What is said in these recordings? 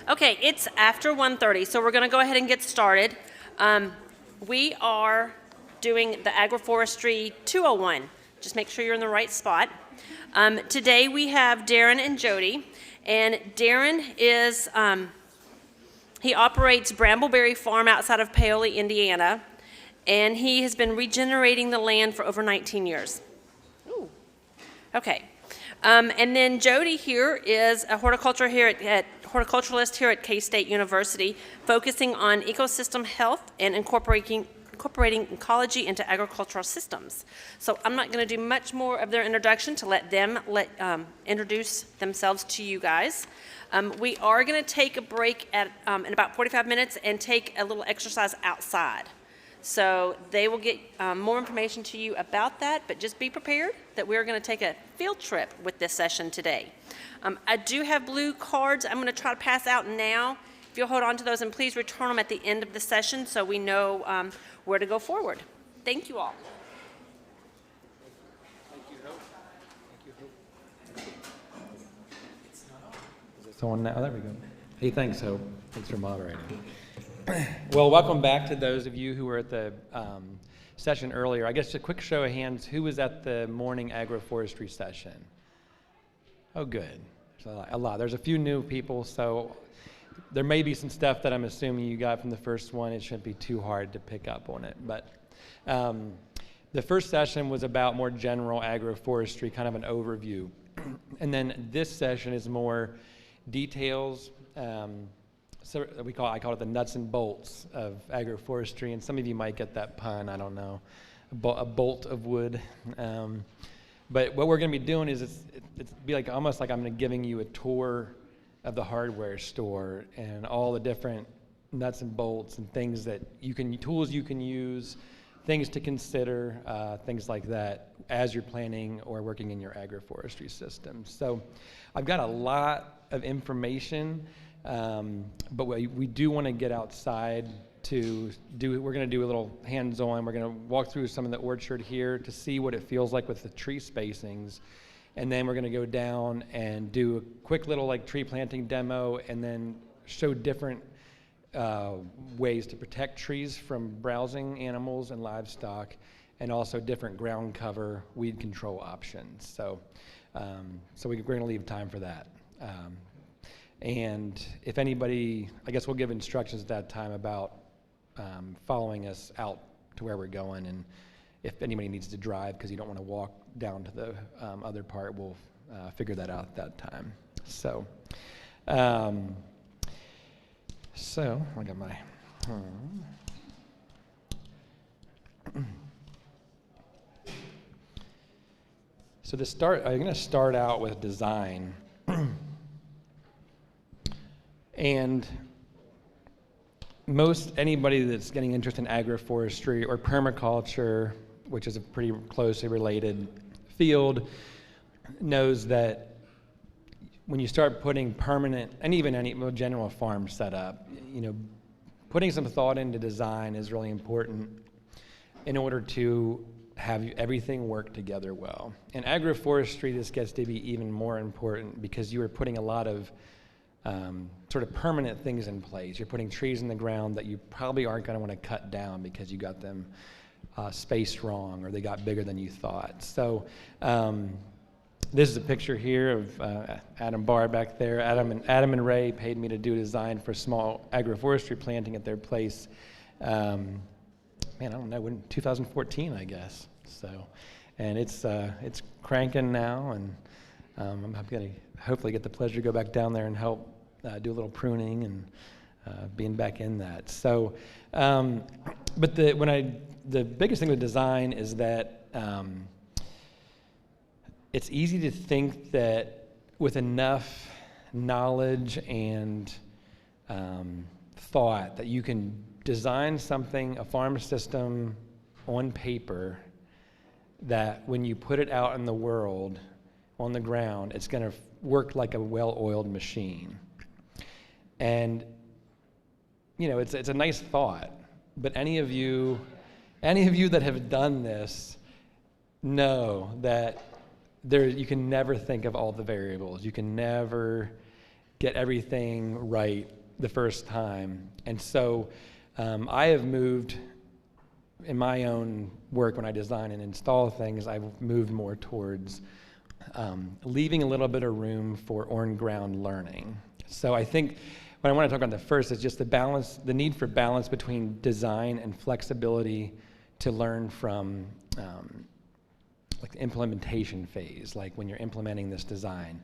Okay, it's after 1:30, so we're going to go ahead and get started. We are doing the Agroforestry 201. Just make sure you're in the right spot. Today we have Darren and Jody, and Darren is, he operates Brambleberry Farm outside of Paoli, Indiana, and he has been regenerating the land for over 19 years. Ooh. Okay. And then Jody here is a horticulturalist here at K-State University, focusing on ecosystem health and incorporating ecology into agricultural systems. So I'm not going to do much more of their introduction to let them introduce themselves to you guys. We are going to take a break in about 45 minutes and take a little exercise outside. So they will get more information to you about that, but just be prepared that we're going to take a field trip with this session today. I do have blue cards I'm going to try to pass out now. If you'll hold on to those, and please return them at the end of the session so we know where to go forward. Thank you all. Thank you, Hope. Thank you, Hope. Is it on now? Oh, there we go. Hey, thanks, Hope. Thanks for moderating. Well, welcome back to those of you who were at the session earlier. I guess a quick show of hands, who was at the morning agroforestry session? Oh, good. There's a lot. There's a few new people, so there may be some stuff that I'm assuming you got from the first one. It shouldn't be too hard to pick up on it. But the first session was about more general agroforestry, kind of an overview. And then this session is more details. So I call it the nuts and bolts of agroforestry, and some of you might get that pun, I don't know, a bolt of wood. But what we're going to be doing is it's be like almost like I'm giving you a tour of the hardware store and all the different nuts and bolts and things that tools you can use, things to consider, things like that as you're planning or working in your agroforestry system. So I've got a lot of information. But we do want to get outside we're going to do a little hands-on. We're going to walk through some of the orchard here to see what it feels like with the tree spacings. And then we're going to go down and do a quick little tree planting demo and then show different ways to protect trees from browsing animals and livestock, and also different ground cover weed control options. So we're going to leave time for that. And if anybody, I guess we'll give instructions at that time about following us out to where we're going, and if anybody needs to drive because you don't want to walk down to the other part, we'll figure that out at that time. So I got my So I'm going to start out with design. And anybody that's getting interested in agroforestry or permaculture, which is a pretty closely related field, knows that when you start putting permanent, and even any general farm setup, putting some thought into design is really important in order to have everything work together well. In agroforestry, this gets to be even more important because you are putting a lot of sort of permanent things in place. You're putting trees in the ground that you probably aren't going to want to cut down because you got them spaced wrong or they got bigger than you thought. So this is a picture here of Adam Barr back there. Adam and Ray paid me to do a design for small agroforestry planting at their place. I don't know, in 2014, I guess. So, and it's cranking now, and I'm going to hopefully get the pleasure to go back down there and help do a little pruning and being back in that. So, but the biggest thing with design is that it's easy to think that with enough knowledge and thought that you can design something, a farm system on paper, that when you put it out in the world, on the ground, it's going to work like a well-oiled machine. And it's a nice thought, but any of you that have done this know that you can never think of all the variables. You can never get everything right the first time. And so I have moved in my own work when I design and install things, I've moved more towards leaving a little bit of room for on-ground learning. So I think what I want to talk about the first is just the need for balance between design and flexibility to learn from like the implementation phase, like when you're implementing this design.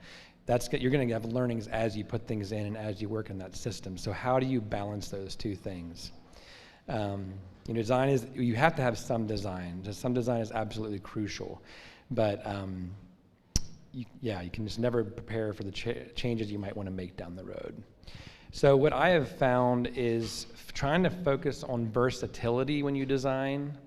You're going to have learnings as you put things in and as you work in that system. So how do you balance those two things? Design you have to have some design. Some design is absolutely crucial, but you can just never prepare for the changes you might want to make down the road. So what I have found is trying to focus on versatility when you design.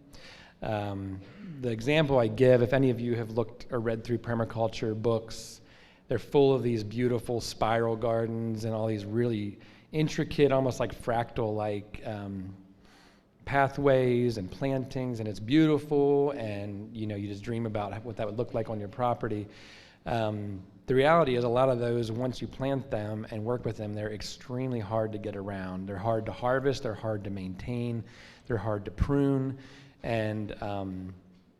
The example I give, if any of you have looked or read through permaculture books, they're full of these beautiful spiral gardens and all these really intricate, almost like fractal-like pathways and plantings, and it's beautiful, and you just dream about what that would look like on your property. The reality is a lot of those, once you plant them and work with them, they're extremely hard to get around. They're hard to harvest, they're hard to maintain, they're hard to prune, and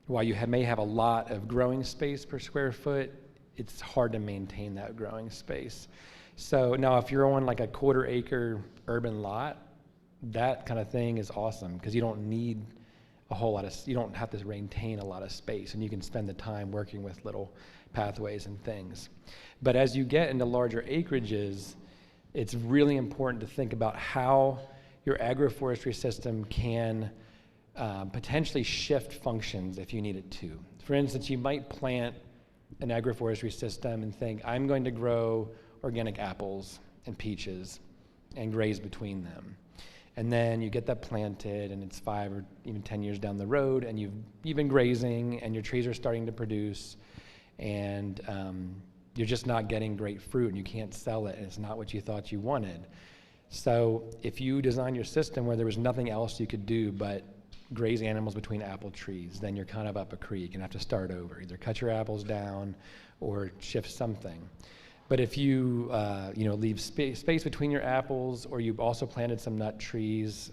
while you may have a lot of growing space per square foot, it's hard to maintain that growing space. So now if you're on like a 1/4 acre urban lot, that kind of thing is awesome because you don't need a whole lot you don't have to maintain a lot of space, and you can spend the time working with little pathways and things. But as you get into larger acreages, it's really important to think about how your agroforestry system can potentially shift functions if you need it to. For instance, you might plant an agroforestry system and think, I'm going to grow organic apples and peaches and graze between them. And then you get that planted, and it's 5 or even 10 years down the road, and you've been grazing, and your trees are starting to produce, and you're just not getting great fruit, and you can't sell it, and it's not what you thought you wanted. So if you design your system where there was nothing else you could do but graze animals between apple trees, then you're kind of up a creek and have to start over. Either cut your apples down or shift something. But if you leave space between your apples, or you've also planted some nut trees,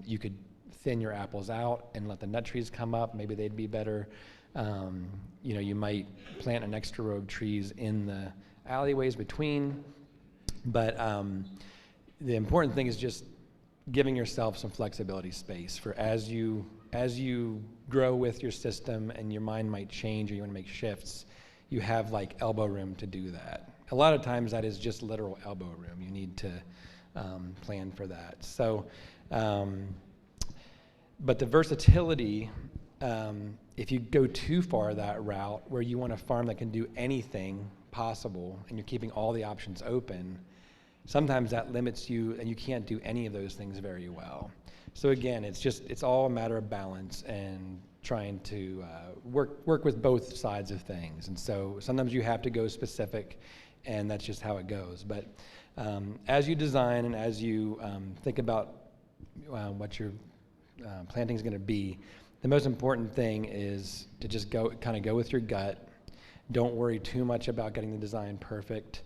you could thin your apples out and let the nut trees come up. Maybe they'd be better. You might plant an extra row of trees in the alleyways between. But the important thing is just giving yourself some flexibility space for as you grow with your system, and your mind might change or you want to make shifts, you have like elbow room to do that. A lot of times that is just literal elbow room. You need to plan for that. So, but the versatility, if you go too far that route where you want a farm that can do anything possible and you're keeping all the options open, sometimes that limits you and you can't do any of those things very well. So again, it's all a matter of balance and trying to work with both sides of things. And so sometimes you have to go specific, and that's just how it goes. But as you design and as you think about what your planting is going to be, the most important thing is to just go with your gut. Don't worry too much about getting the design perfect,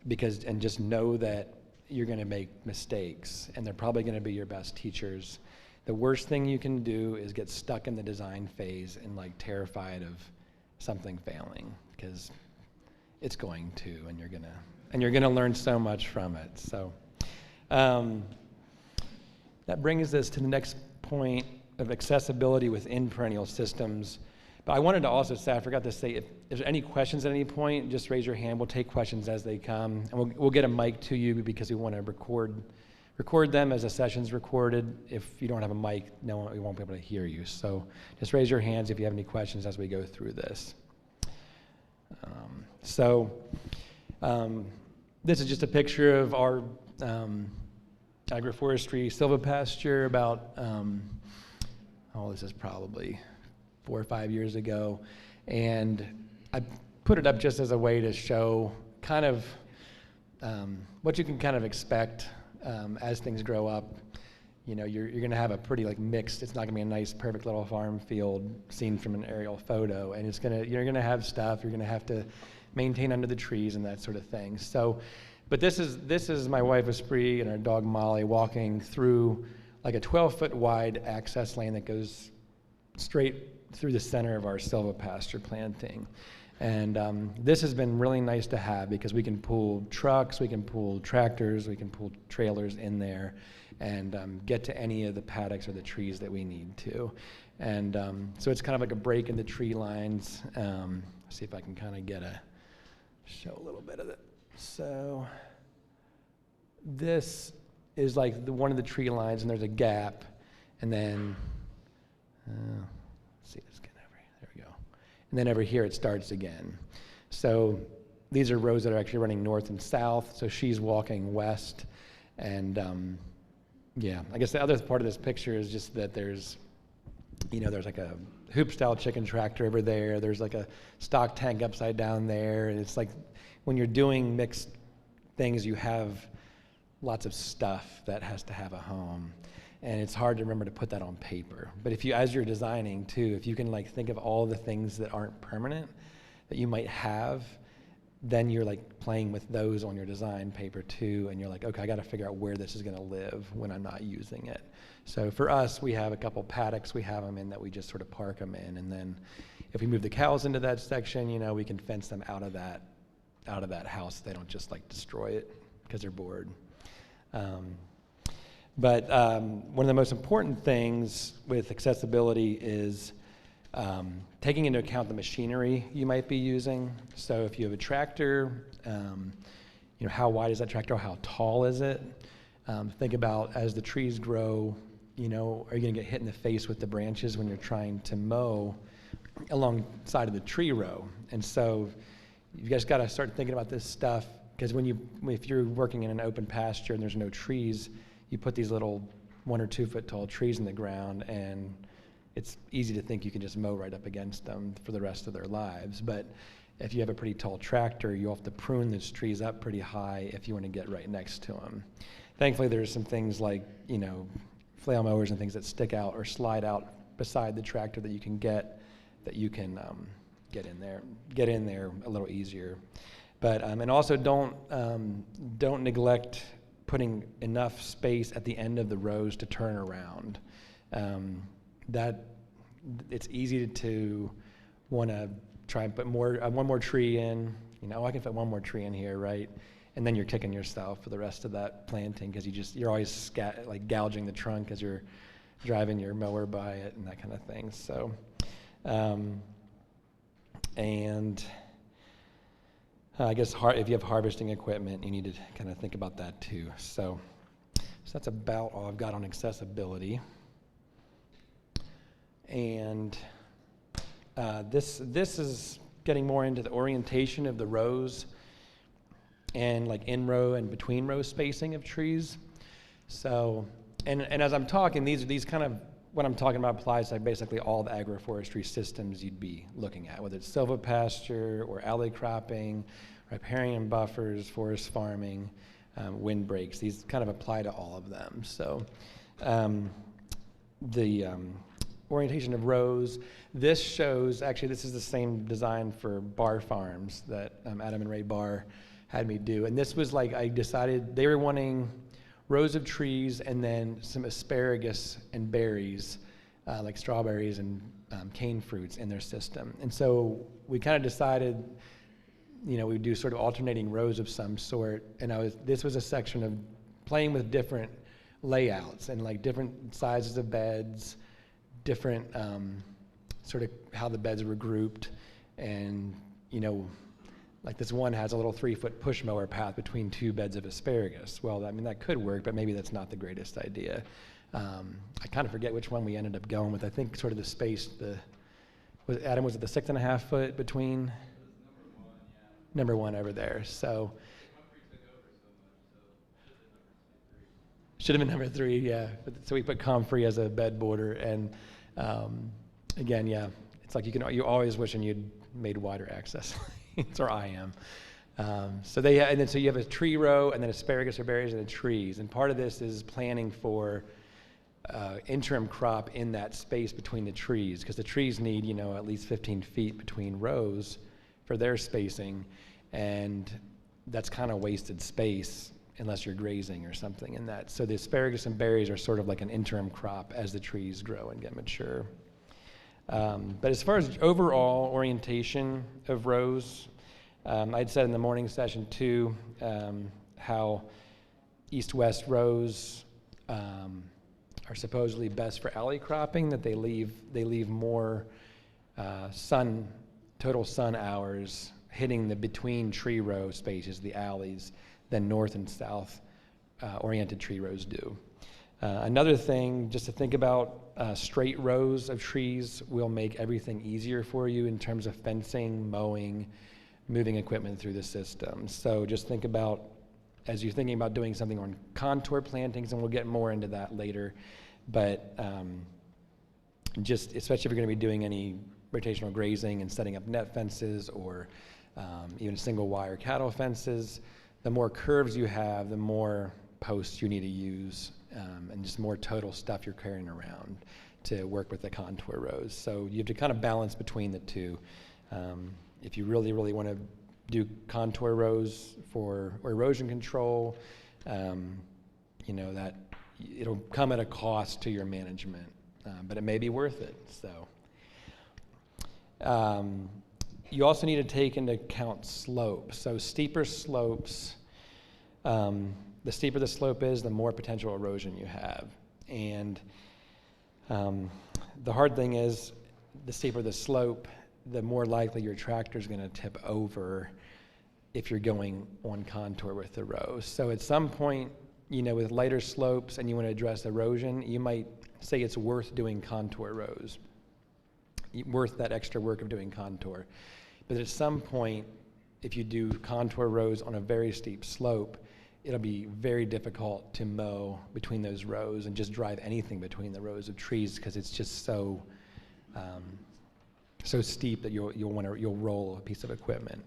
and just know that you're going to make mistakes, and they're probably going to be your best teachers. The worst thing you can do is get stuck in the design phase and terrified of something failing, because it's going to, and you're gonna learn so much from it. So that brings us to the next point of accessibility within perennial systems. But I wanted to also say, I forgot to say, if there's any questions at any point, just raise your hand. We'll take questions as they come, and we'll get a mic to you because we want to record them as a session's recorded. If you don't have a mic, we won't be able to hear you. So just raise your hands if you have any questions as we go through this. This is just a picture of our agroforestry silvopasture about, this is probably 4 or 5 years ago. And I put it up just as a way to show kind of what you can kind of expect as things grow up. You're going to have a pretty mixed. It's not going to be a nice, perfect little farm field seen from an aerial photo, and you're going to have stuff you're going to have to maintain under the trees and that sort of thing. So But this is my wife Esprit and our dog Molly walking through like a 12-foot wide access lane that goes straight through the center of our silvopasture planting. And this has been really nice to have because we can pull trucks, we can pull tractors, we can pull trailers in there and get to any of the paddocks or the trees that we need to. And so it's kind of like a break in the tree lines. See if I can kind of show a little bit of it. So this is like one of the tree lines, and there's a gap, and then let's see this again over here. There we go. And then over here it starts again. So these are rows that are actually running north and south. So she's walking west, and yeah, I guess the other part of this picture is just that there's like a hoop-style chicken tractor over there. There's like a stock tank upside down there, and it's like when you're doing mixed things, you have lots of stuff that has to have a home, and it's hard to remember to put that on paper. But if you, as you're designing too, if you can like think of all the things that aren't permanent that you might have, then you're like playing with those on your design paper too, and you're like, okay, I got to figure out where this is going to live when I'm not using it. So for us, we have a couple paddocks we have them in that we just sort of park them in, and then if we move the cows into that section, we can fence them out of that house. They don't just like destroy it because they're bored. But one of the most important things with accessibility is taking into account the machinery you might be using. So if you have a tractor, how wide is that tractor? How tall is it? Think about as the trees grow, are you going to get hit in the face with the branches when you're trying to mow alongside of the tree row? And so you guys got to start thinking about this stuff, because if you're working in an open pasture and there's no trees, you put these little 1 or 2 foot tall trees in the ground, and it's easy to think you can just mow right up against them for the rest of their lives. But if you have a pretty tall tractor, you'll have to prune those trees up pretty high if you want to get right next to them. Thankfully, there's some things like, flail mowers and things that stick out or slide out beside the tractor that you can get in there a little easier. But and also don't neglect putting enough space at the end of the rows to turn around. That it's easy to want to try and put one more tree in. I can fit one more tree in here, right? And then you're kicking yourself for the rest of that planting because you're always gouging the trunk as you're driving your mower by it and that kind of thing. So, I guess if you have harvesting equipment, you need to kind of think about that too. So that's about all I've got on accessibility. And this is getting more into the orientation of the rows and like in row and between row spacing of trees. So, and as I'm talking, these kind of, what I'm talking about applies to basically all the agroforestry systems you'd be looking at, whether it's silvopasture or alley cropping, riparian buffers, forest farming, windbreaks. These kind of apply to all of them. So the orientation of rows, this shows, actually this is the same design for Barr Farms that Adam and Ray Barr had me do. And this was like, I decided they were wanting rows of trees and then some asparagus and berries, like strawberries and cane fruits in their system. And so we kind of decided, we'd do sort of alternating rows of some sort. And this was a section of playing with different layouts and like different sizes of beds, different sort of how the beds were grouped. And, like this one has a little 3-foot push mower path between 2 beds of asparagus. Well, that could work, but maybe that's not the greatest idea. I kind of forget which one we ended up going with. I think sort of the space, was it the 6.5 foot between? Number one over there. So should have been number 3, yeah. So we put comfrey as a bed border, and again, yeah, it's like you're always wishing you'd made wider access lanes, or I am. So you have a tree row, and then asparagus or berries and the trees. And part of this is planning for interim crop in that space between the trees, because the trees need at least 15 feet between rows for their spacing. And that's kind of wasted space unless you're grazing or something in that. So the asparagus and berries are sort of like an interim crop as the trees grow and get mature. But as far as overall orientation of rows, I'd said in the morning session too, how east-west rows are supposedly best for alley cropping, that they leave more total sun hours hitting the between tree row spaces, the alleys, than north and south oriented tree rows do. Another thing just to think about, straight rows of trees will make everything easier for you in terms of fencing, mowing, moving equipment through the system. So just think about, as you're thinking about doing something on contour plantings, and we'll get more into that later, but just especially if you're going to be doing any rotational grazing and setting up net fences or even single wire cattle fences, the more curves you have, the more posts you need to use, and just more total stuff you're carrying around to work with the contour rows. So you have to kind of balance between the two. If you really, really want to do contour rows for erosion control, that it'll come at a cost to your management, but it may be worth it. So you also need to take into account slope. So steeper slopes, the steeper the slope is, the more potential erosion you have. And the hard thing is, the steeper the slope, the more likely your tractor is going to tip over if you're going on contour with the rows. So at some point, with lighter slopes and you want to address erosion, you might say it's worth doing contour rows, worth that extra work of doing contour. But at some point, if you do contour rows on a very steep slope, it'll be very difficult to mow between those rows and just drive anything between the rows of trees, because it's just so steep that you'll roll a piece of equipment.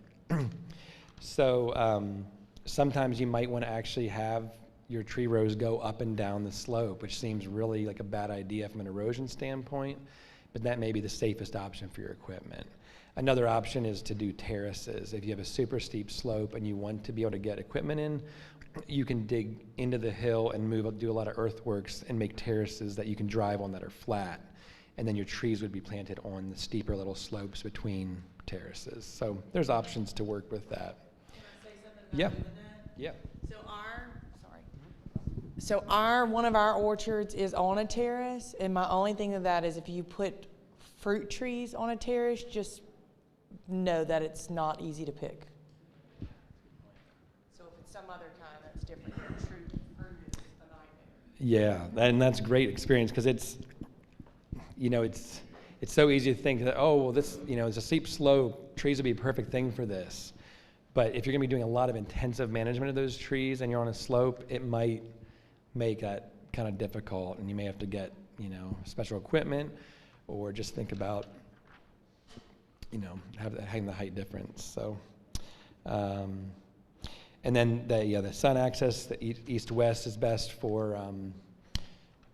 So sometimes you might want to actually have your tree rows go up and down the slope, which seems really like a bad idea from an erosion standpoint, but that may be the safest option for your equipment. Another option is to do terraces. If you have a super steep slope and you want to be able to get equipment in, you can dig into the hill and do a lot of earthworks and make terraces that you can drive on that are flat. And then your trees would be planted on the steeper little slopes between terraces. So there's options to work with that. Can I say something about doing that? Yeah. So one of our orchards is on a terrace, and my only thing of that is if you put fruit trees on a terrace, just know that it's not easy to pick. So if it's some other kind, that's different. Fruit is a nightmare. Yeah, and that's a great experience, because it's so easy to think that, oh, well, this, it's a steep slope, trees would be a perfect thing for this. But if you're going to be doing a lot of intensive management of those trees and you're on a slope, it might make that kind of difficult, and you may have to get, special equipment, or just think about, having the height difference. So, and then the sun axis, the east-west is best for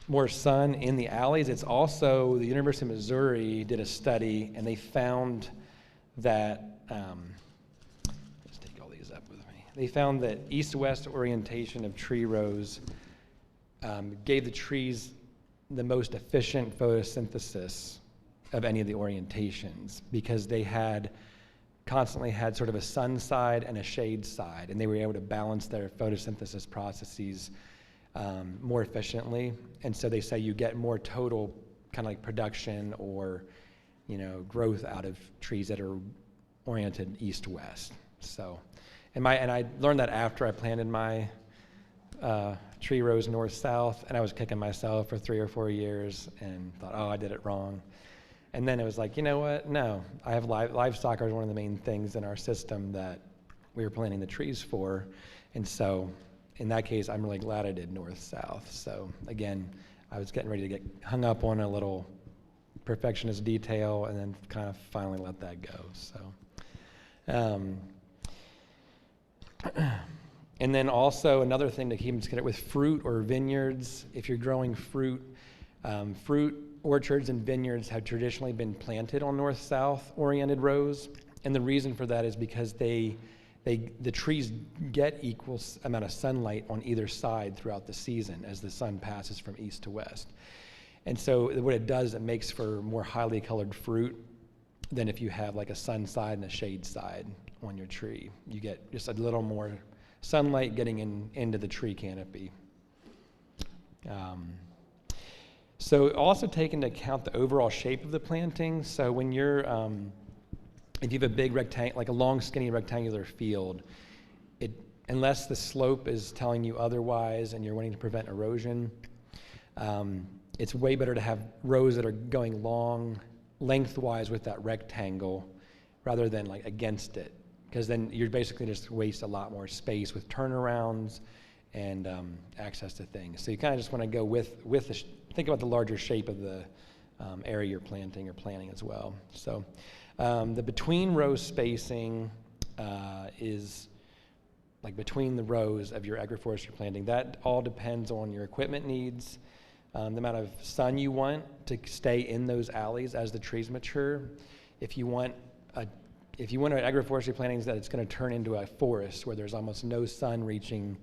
more sun in the alleys. It's also, the University of Missouri did a study, and they found that, let's take all these up with me. They found that east-west orientation of tree rows gave the trees the most efficient photosynthesis of any of the orientations, because they constantly had sort of a sun side and a shade side, and they were able to balance their photosynthesis processes more efficiently. And so they say you get more total kind of like production or growth out of trees that are oriented east-west. So, and I learned that after I planted my tree rows north-south, and I was kicking myself for 3 or 4 years and thought, oh, I did it wrong. And then it was like, you know what? No, I have livestock are one of the main things in our system that we were planting the trees for. And so in that case, I'm really glad I did north-south. So again, I was getting ready to get hung up on a little perfectionist detail, and then kind of finally let that go. So, and then also another thing to keep in consideration with fruit or vineyards, if you're growing fruit, fruit orchards and vineyards have traditionally been planted on north-south oriented rows. And the reason for that is because they the trees get equal amount of sunlight on either side throughout the season as the sun passes from east to west. And so what it does, it makes for more highly colored fruit than if you have like a sun side and a shade side on your tree. You get just a little more sunlight getting into the tree canopy. So also take into account the overall shape of the planting. So when you're, if you have a big like a long skinny rectangular field, unless the slope is telling you otherwise and you're wanting to prevent erosion, it's way better to have rows that are going long lengthwise with that rectangle rather than like against it, because then you're basically just waste a lot more space with turnarounds and access to things. So you kind of just want to go with think about the larger shape of the area you're planting or planting as well. So the between row spacing is like between the rows of your agroforestry planting. That all depends on your equipment needs, the amount of sun you want to stay in those alleys as the trees mature. If you want an agroforestry planting that it's going to turn into a forest where there's almost no sun reaching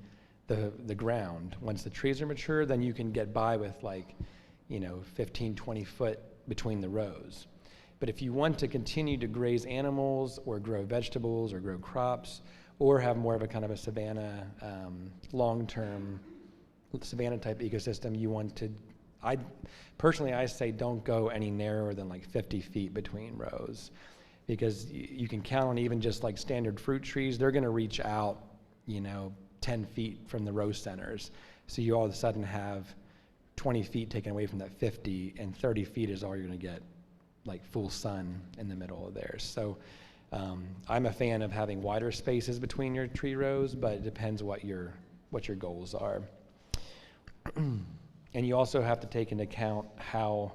the ground. Once the trees are mature, then you can get by with 15, 20 foot between the rows. But if you want to continue to graze animals or grow vegetables or grow crops or have more of a kind of a savanna, long-term savanna type ecosystem, you want to, I say don't go any narrower than 50 feet between rows, because you can count on even just like standard fruit trees, they're going to reach out, 10 feet from the row centers. So you all of a sudden have 20 feet taken away from that 50, and 30 feet is all you're going to get like full sun in the middle of there. So I'm a fan of having wider spaces between your tree rows, but it depends what your goals are. And you also have to take into account how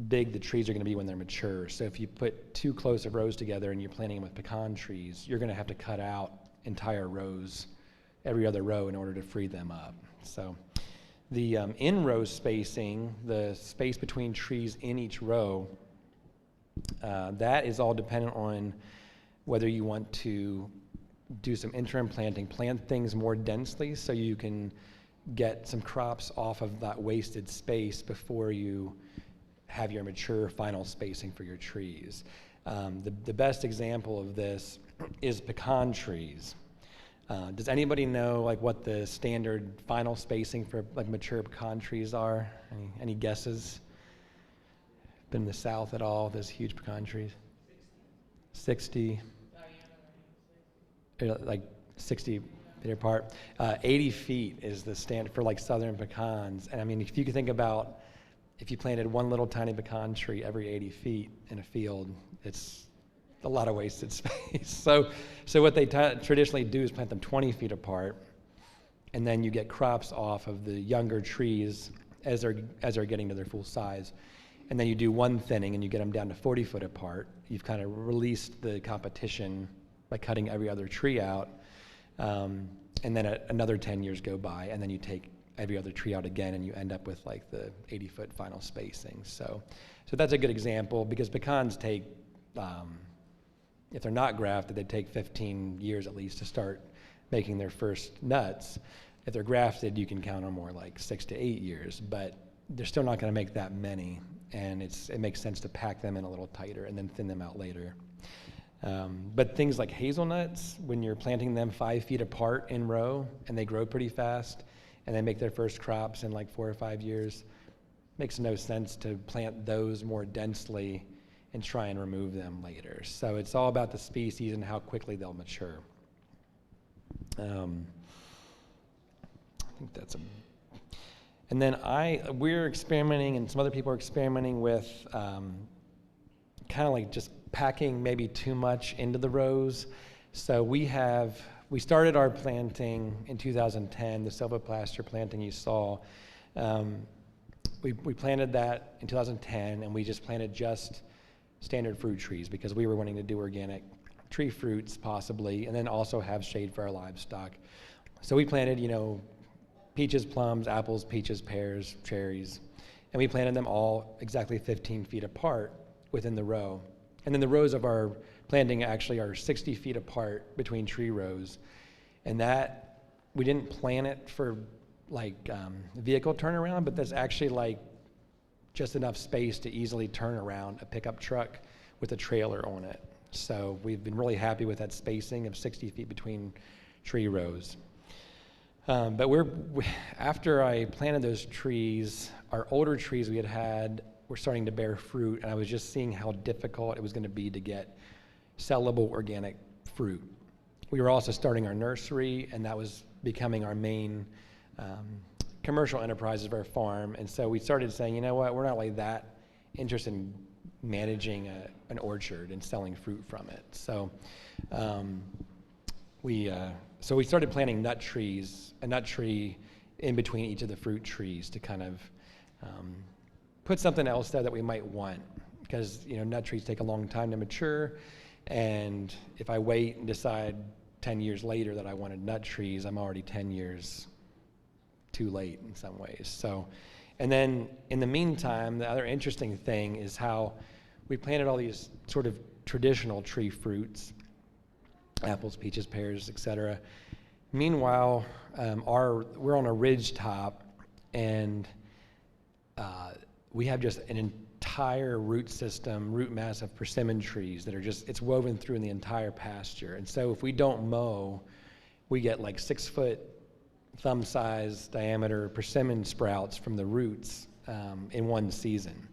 big the trees are going to be when they're mature. So if you put too close of rows together and you're planting them with pecan trees, you're going to have to cut out entire rows, every other row, in order to free them up. So the in-row spacing, the space between trees in each row, that is all dependent on whether you want to do some interim planting, plant things more densely so you can get some crops off of that wasted space before you have your mature final spacing for your trees. The best example of this is pecan trees. Does anybody know what the standard final spacing for mature pecan trees are? Any guesses? Been in the South at all? Those huge pecan trees? 60. 60 feet apart. 80 feet is the standard for southern pecans. And if you could think about if you planted one little tiny pecan tree every 80 feet in a field, it's a lot of wasted space. So what they traditionally do is plant them 20 feet apart, and then you get crops off of the younger trees as they're getting to their full size. And then you do one thinning and you get them down to 40 foot apart. You've kind of released the competition by cutting every other tree out. And then another 10 years go by, and then you take every other tree out again, and you end up with the 80 foot final spacing. So that's a good example, because pecans take, if they're not grafted, they take 15 years at least to start making their first nuts. If they're grafted, you can count on more 6 to 8 years, but they're still not going to make that many, and it makes sense to pack them in a little tighter and then thin them out later. But things like hazelnuts, when you're planting them 5 feet apart in row and they grow pretty fast and they make their first crops in 4 or 5 years, makes no sense to plant those more densely and try and remove them later. So it's all about the species and how quickly they'll mature. I think that's and then we're experimenting, and some other people are experimenting with kind of just packing maybe too much into the rows. So we started our planting in 2010, the silvoplaster planting you saw. We planted that in 2010, and we just planted just standard fruit trees because we were wanting to do organic tree fruits possibly, and then also have shade for our livestock. So we planted, peaches, plums, apples, peaches, pears, cherries, and we planted them all exactly 15 feet apart within the row. And then the rows of our planting actually are 60 feet apart between tree rows. And that, we didn't plan it for like vehicle turnaround, but that's actually like just enough space to easily turn around a pickup truck with a trailer on it. So we've been really happy with that spacing of 60 feet between tree rows. But after I planted those trees, our older trees we had were starting to bear fruit, and I was just seeing how difficult it was going to be to get sellable organic fruit. We were also starting our nursery, and that was becoming our main commercial enterprise of our farm. And so we started saying, you know what, we're not really that interested in managing an orchard and selling fruit from it. So we started planting nut trees, a nut tree in between each of the fruit trees to kind of put something else there that we might want, because nut trees take a long time to mature, and if I wait and decide 10 years later that I wanted nut trees, I'm already 10 years too late in some ways. So, and then in the meantime, the other interesting thing is how we planted all these sort of traditional tree fruits, apples, peaches, pears, etc. Meanwhile, we're on a ridge top, and we have just an entire root mass of persimmon trees that are it's woven through in the entire pasture. And so if we don't mow, we get like 6-foot thumb-size diameter persimmon sprouts from the roots in one season.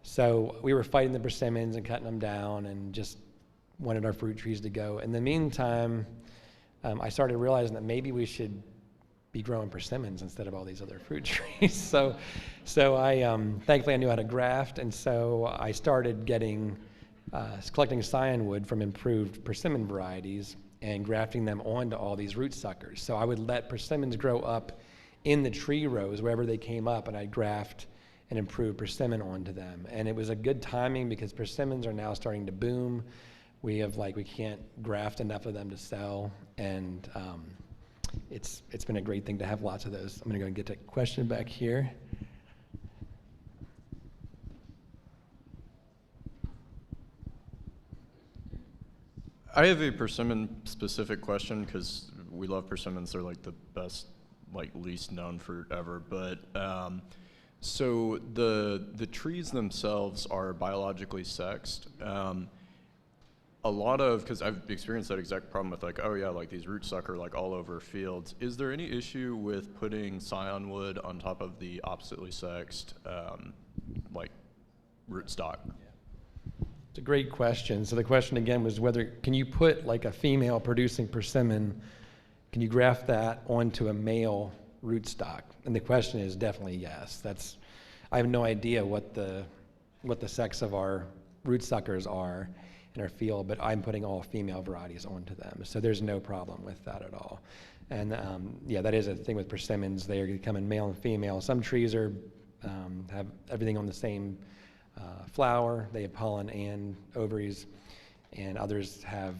So we were fighting the persimmons and cutting them down and just wanted our fruit trees to go. In the meantime, I started realizing that maybe we should be growing persimmons instead of all these other fruit trees. So I thankfully I knew how to graft, and so I started collecting scionwood from improved persimmon varieties and grafting them onto all these root suckers. So I would let persimmons grow up in the tree rows wherever they came up, and I'd graft and improve persimmon onto them. And it was a good timing because persimmons are now starting to boom. We can't graft enough of them to sell, and it's been a great thing to have lots of those. I'm going to go and get to a question back here. I have a persimmon-specific question because we love persimmons. They're like the best, least known fruit ever. But so the trees themselves are biologically sexed. Because I've experienced that exact problem with these root sucker all over fields. Is there any issue with putting scionwood on top of the oppositely sexed rootstock? It's a great question. So the question again was can you put a female producing persimmon, can you graft that onto a male rootstock? And the question is definitely yes. I have no idea what the sex of our root suckers are in our field, but I'm putting all female varieties onto them. So there's no problem with that at all. And that is a thing with persimmons. They are becoming male and female. Some trees have everything on the same flower. They have pollen and ovaries, and others have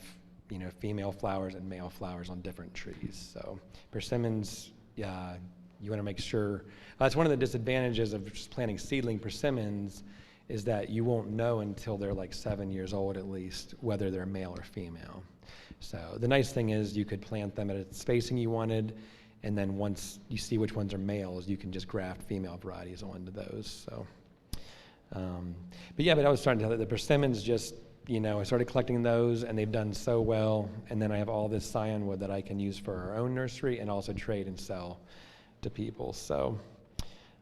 female flowers and male flowers on different trees. So persimmons, you want to make sure. That's one of the disadvantages of just planting seedling persimmons, is that you won't know until they're 7 years old at least whether they're male or female. So the nice thing is you could plant them at a spacing you wanted, and then once you see which ones are males, you can just graft female varieties onto those. So. But I was starting to tell the persimmons I started collecting those, and they've done so well. And then I have all this scionwood that I can use for our own nursery and also trade and sell to people. So,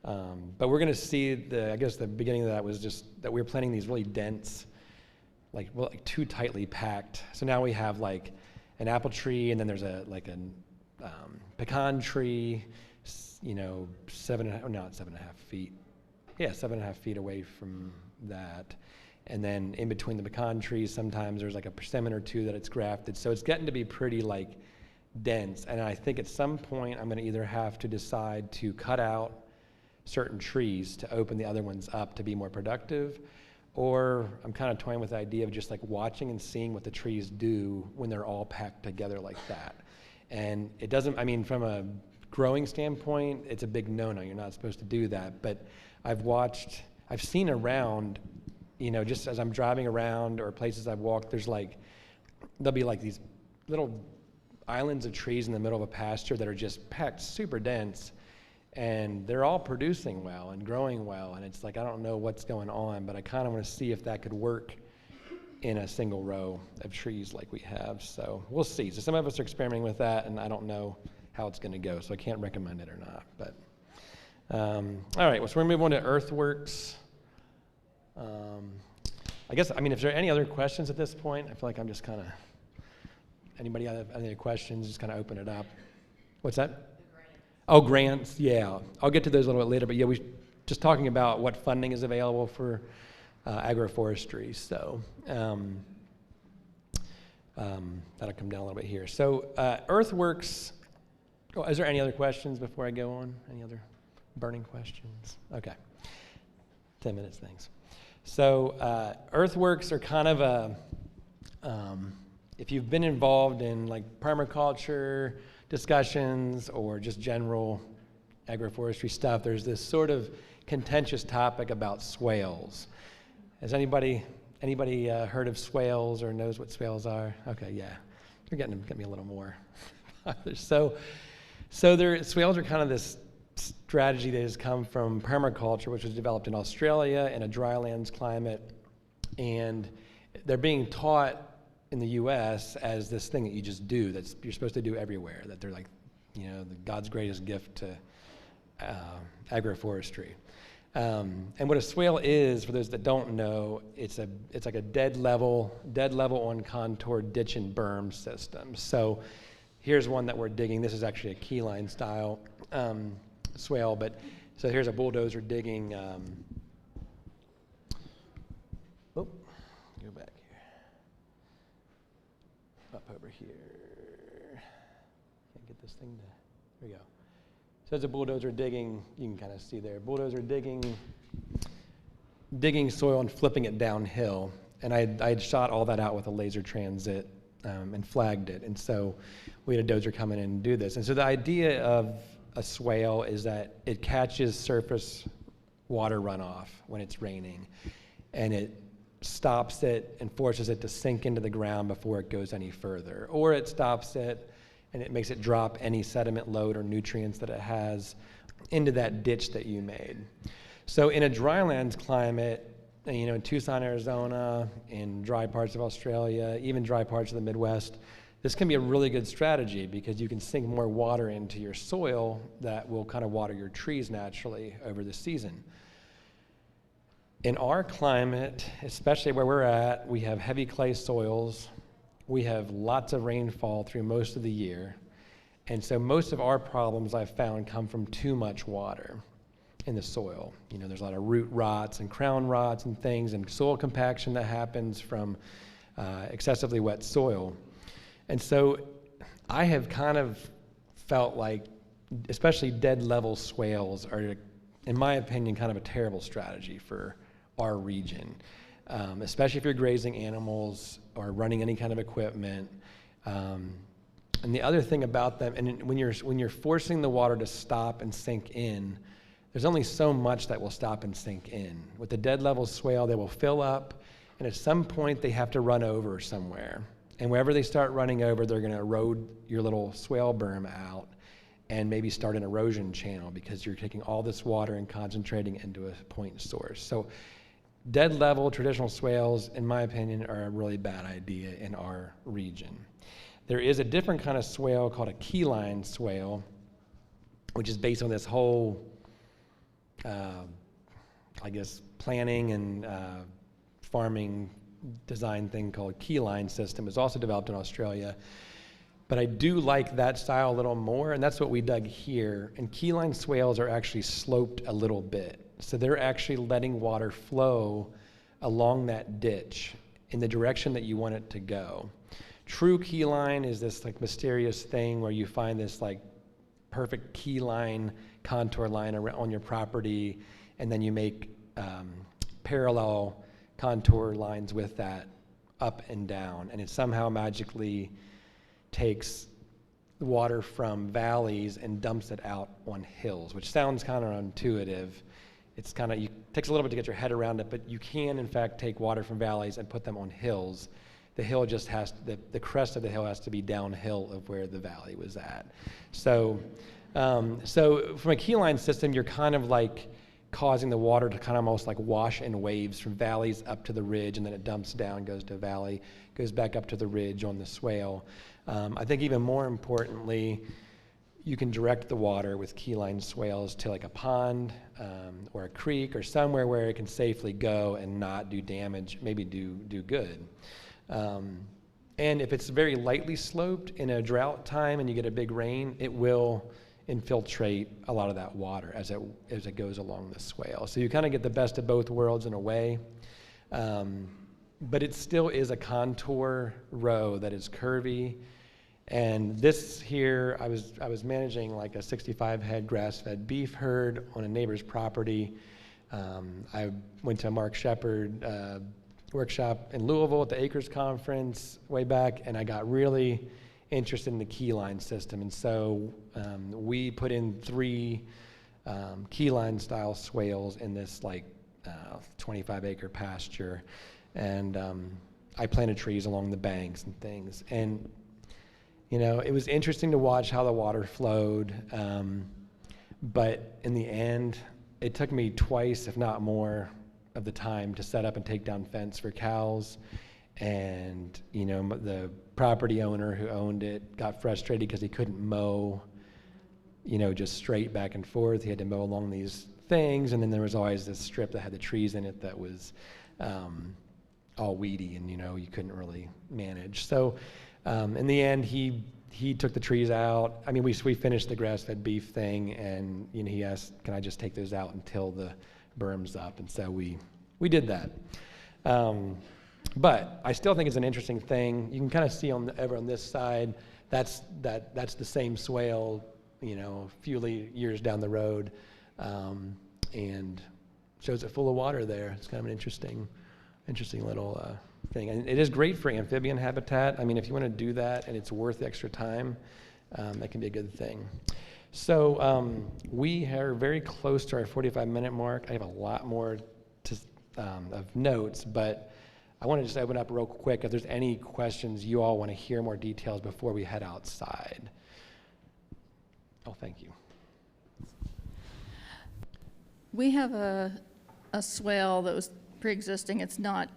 but we're going to see the beginning of that was just that we were planting these really dense, too tightly packed. So now we have an apple tree, and then there's a pecan tree, 7.5 feet. Yeah, 7.5 feet away from that. And then in between the pecan trees, sometimes there's a persimmon or two that it's grafted. So it's getting to be pretty dense. And I think at some point I'm going to either have to decide to cut out certain trees to open the other ones up to be more productive, or I'm kind of toying with the idea of just watching and seeing what the trees do when they're all packed together like that. And it doesn't, from a growing standpoint, it's a big no-no. You're not supposed to do that. But I've seen around you know, just as I'm driving around or places I've walked, there'll be like these little islands of trees in the middle of a pasture that are just packed super dense, and they're all producing well and growing well, and it's like, I don't know what's going on, but I kind of want to see if that could work in a single row of trees like we have. So we'll see. So some of us are experimenting with that, and I don't know how it's going to go, so I can't recommend it or not. But all right, well, so we're going to move on to earthworks. I guess, I mean, if there are any other questions at this point, I feel like I'm just kind of, anybody have any questions, just kind of open it up. What's that? Oh, grants, yeah. I'll get to those a little bit later, but yeah, we just talking about what funding is available for agroforestry, so that'll come down a little bit here. So earthworks, oh, is there any other questions before I go on? Any other burning questions? Okay, 10 minutes, thanks. So earthworks are kind of a, if you've been involved in like permaculture discussions or just general agroforestry stuff, there's this sort of contentious topic about swales. Has anybody heard of swales or knows what swales are? Okay, yeah, you're getting me a little more. So swales are kind of this strategy that has come from permaculture, which was developed in Australia in a drylands climate, and they're being taught in the U.S. as this thing that you just do, that you're supposed to do everywhere, that they're like, you know, God's greatest gift to agroforestry. And what a swale is, for those that don't know, it's like a dead level on contour ditch and berm system. So here's one that we're digging. This is actually a keyline style swale, but so here's a bulldozer digging. Go back here. Up over here. Can't get this thing to. There we go. So it's a bulldozer digging. You can kind of see there. Bulldozer digging soil and flipping it downhill. And I had shot all that out with a laser transit and flagged it. And so we had a dozer come in and do this. And so the idea of a swale is that it catches surface water runoff when it's raining, and it stops it and forces it to sink into the ground before it goes any further. Or it stops it and it makes it drop any sediment load or nutrients that it has into that ditch that you made. So in a drylands climate, you know, in Tucson, Arizona, in dry parts of Australia, even dry parts of the Midwest, this can be a really good strategy because you can sink more water into your soil that will kind of water your trees naturally over the season. In our climate, especially where we're at, we have heavy clay soils. We have lots of rainfall through most of the year. And so most of our problems I've found come from too much water in the soil. You know, there's a lot of root rots and crown rots and things, and soil compaction that happens from excessively wet soil. And so I have kind of felt like, especially dead level swales are, in my opinion, kind of a terrible strategy for our region, especially if you're grazing animals or running any kind of equipment. And the other thing about them, and when you're forcing the water to stop and sink in, there's only so much that will stop and sink in. With the dead level swale, they will fill up, and at some point they have to run over somewhere. And wherever they start running over, they're going to erode your little swale berm out and maybe start an erosion channel because you're taking all this water and concentrating it into a point source. So dead level traditional swales, in my opinion, are a really bad idea in our region. There is a different kind of swale called a keyline swale, which is based on this whole, I guess, planning and farming design thing called keyline system. Is also developed in Australia. But I do like that style a little more, and that's what we dug here. And keyline swales are actually sloped a little bit. So they're actually letting water flow along that ditch in the direction that you want it to go. True keyline is this like mysterious thing where you find this like perfect keyline contour line on your property, and then you make parallel contour lines with that up and down, and it somehow magically takes water from valleys and dumps it out on hills, which sounds counterintuitive. it's kind of, it takes a little bit to get your head around it, but you can in fact take water from valleys and put them on hills. The hill just has, the crest of the hill has to be downhill of where the valley was at. So, so from a keyline system, you're kind of like causing the water to kind of almost like wash in waves from valleys up to the ridge, and then it dumps down, goes to a valley, goes back up to the ridge on the swale. I think even more importantly, you can direct the water with keyline swales to like a pond or a creek or somewhere where it can safely go and not do damage, maybe do good. And if it's very lightly sloped in a drought time and you get a big rain, it will infiltrate a lot of that water as it goes along the swale. So you kind of get the best of both worlds in a way. But it still is a contour row that is curvy. And this here, I was managing like a 65 head grass-fed beef herd on a neighbor's property. I went to a Mark Shepard workshop in Louisville at the Acres Conference way back, and I got really interested in the keyline system. And so we put in 3 keyline style swales in this like 25 acre pasture. And I planted trees along the banks and things. And you know, it was interesting to watch how the water flowed, but in the end, it took me twice, if not more, of the time to set up and take down fence for cows. And you know, the property owner who owned it got frustrated because he couldn't mow, you know, just straight back and forth. He had to mow along these things, and then there was always this strip that had the trees in it that was all weedy, and you know, you couldn't really manage. So. In the end, he took the trees out. I mean, we finished the grass-fed beef thing, and you know, he asked, "Can I just take those out until the berm's up?" And so we did that. But I still think it's an interesting thing. You can kind of see over on this side, that's the same swale, you know, a few years down the road, and shows it full of water there. It's kind of an interesting little. Thing. And it is great for amphibian habitat. I mean, if you want to do that and it's worth the extra time, that can be a good thing. So we are very close to our 45-minute mark. I have a lot more of notes, but I want to just open up real quick if there's any questions you all want to hear more details before we head outside. Oh, thank you. We have a swale that was pre-existing. It's not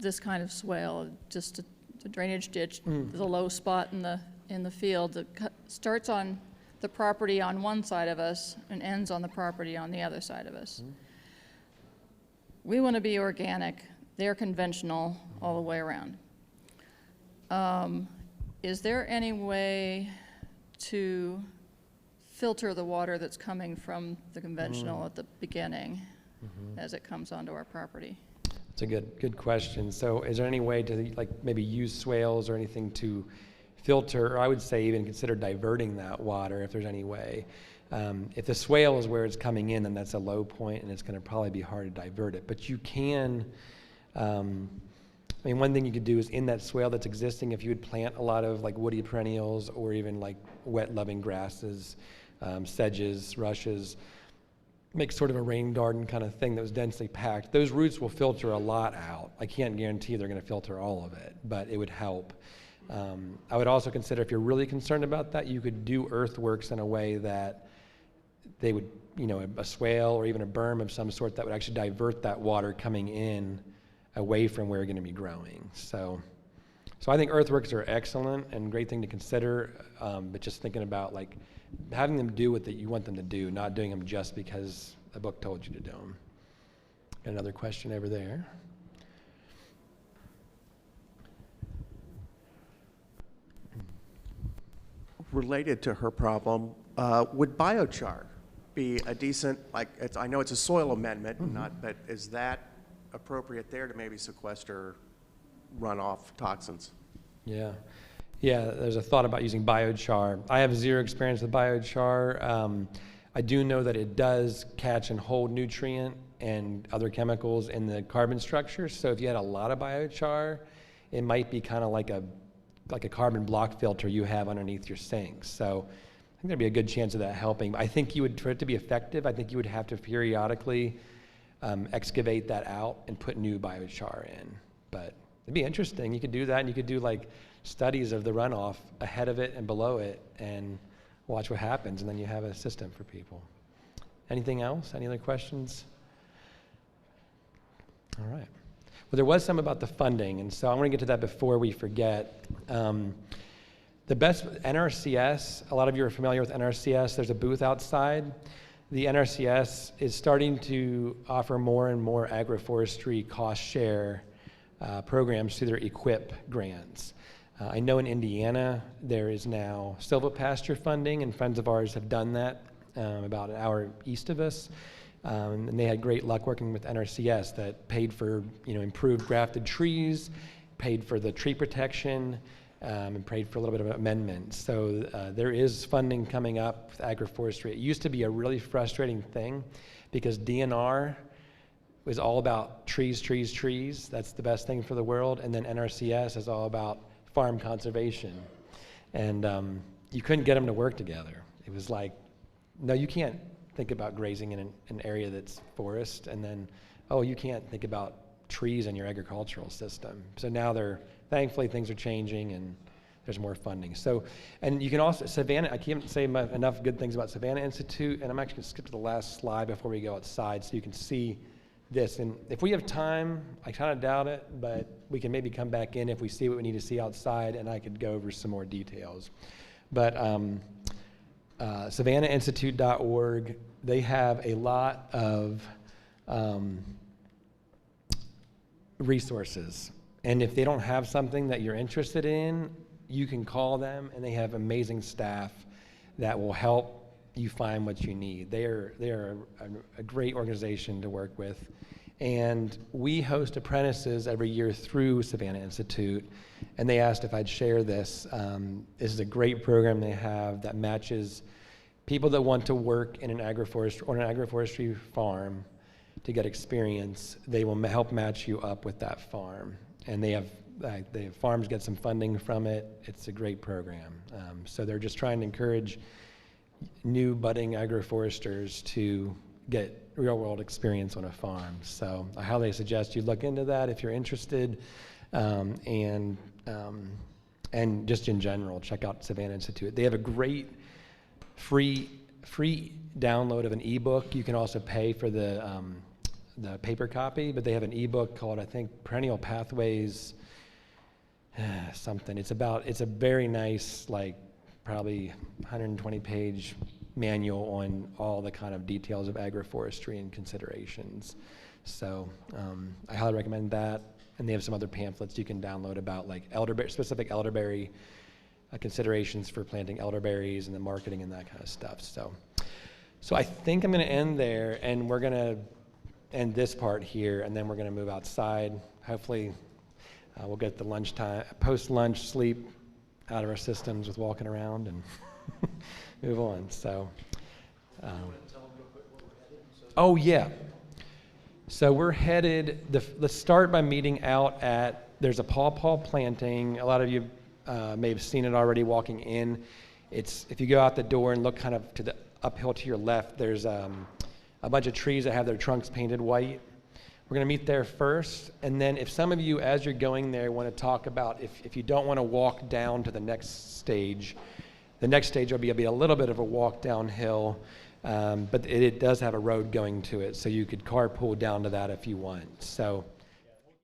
this kind of swale, just a drainage ditch. There's a low spot in the field that starts on the property on one side of us and ends on the property on the other side of us. We want to be organic. They're conventional all the way around. Is there any way to filter the water that's coming from the conventional at the beginning as it comes onto our property? It's a good question. So is there any way to like maybe use swales or anything to filter, or I would say even consider diverting that water if there's any way? If the swale is where it's coming in, then that's a low point and it's going to probably be hard to divert it. But you can, I mean, one thing you could do is in that swale that's existing, if you would plant a lot of like woody perennials or even like wet loving grasses, sedges, rushes, make sort of a rain garden kind of thing that was densely packed. Those roots will filter a lot out. I can't guarantee they're going to filter all of it, but it would help. I would also consider, if you're really concerned about that, you could do earthworks in a way that they would, you know, a swale or even a berm of some sort that would actually divert that water coming in away from where you're going to be growing. So I think earthworks are excellent and great thing to consider, but just thinking about like having them do what you want them to do, not doing them just because a book told you to do them. Got another question over there. Related to her problem, would biochar be a decent, I know it's a soil amendment, but is that appropriate there to maybe sequester runoff toxins? Yeah, there's a thought about using biochar. I have zero experience with biochar. I do know that it does catch and hold nutrient and other chemicals in the carbon structure. So if you had a lot of biochar, it might be kind of like a carbon block filter you have underneath your sink. So I think there'd be a good chance of that helping. I think for it to be effective, I think you would have to periodically excavate that out and put new biochar in. But it'd be interesting. You could do that, and you could do like studies of the runoff ahead of it and below it and watch what happens, and then you have a system for people. Anything else? Any other questions? All right. Well, there was some about the funding, and so I want to get to that before we forget. The best NRCS, a lot of you are familiar with NRCS. There's a booth outside. The NRCS is starting to offer more and more agroforestry cost share programs through their EQIP grants. I know in Indiana there is now silvopasture funding, and friends of ours have done that about an hour east of us. And they had great luck working with NRCS that paid for improved grafted trees, paid for the tree protection, and paid for a little bit of amendments. So there is funding coming up with agroforestry. It used to be a really frustrating thing because DNR was all about trees, trees, trees. That's the best thing for the world. And then NRCS is all about farm conservation. And you couldn't get them to work together. It was like, no, you can't think about grazing in an area that's forest, and then, oh, you can't think about trees in your agricultural system. So now thankfully things are changing and there's more funding. So, and you can also, Savannah, I can't say enough good things about Savannah Institute, and I'm actually gonna skip to the last slide before we go outside so you can see this. And if we have time, I kind of doubt it, but we can maybe come back in if we see what we need to see outside, and I could go over some more details. But SavannahInstitute.org, they have a lot of resources. And if they don't have something that you're interested in, you can call them, and they have amazing staff that will help you find what you need. They're a great organization to work with. And we host apprentices every year through Savannah Institute, and they asked if I'd share this. This is a great program they have that matches people that want to work in an agroforestry farm to get experience. They will help match you up with that farm. And they have farms get some funding from it. It's a great program. So they're just trying to encourage new budding agroforesters to get real world experience on a farm. So I highly suggest you look into that if you're interested, and just in general, check out Savannah Institute. They have a great free download of an ebook. You can also pay for the paper copy, but they have an ebook called, I think, Perennial Pathways something. It's a very nice, like probably 120-page manual on all the kind of details of agroforestry and considerations. So I highly recommend that. And they have some other pamphlets you can download about like specific elderberry considerations for planting elderberries and the marketing and that kind of stuff. So I think I'm going to end there, and we're going to end this part here, and then we're going to move outside. Hopefully we'll get the lunchtime, post-lunch sleep out of our systems with walking around and move on. So, oh yeah. So we're headed, let's start by meeting out at, there's a pawpaw planting. A lot of you may have seen it already walking in. If you go out the door and look kind of to the uphill to your left, there's a bunch of trees that have their trunks painted white. We're going to meet there first, and then if some of you, as you're going there, want to talk about if you don't want to walk down to the next stage, the next stage will be a little bit of a walk downhill, but it does have a road going to it, so you could carpool down to that if you want. So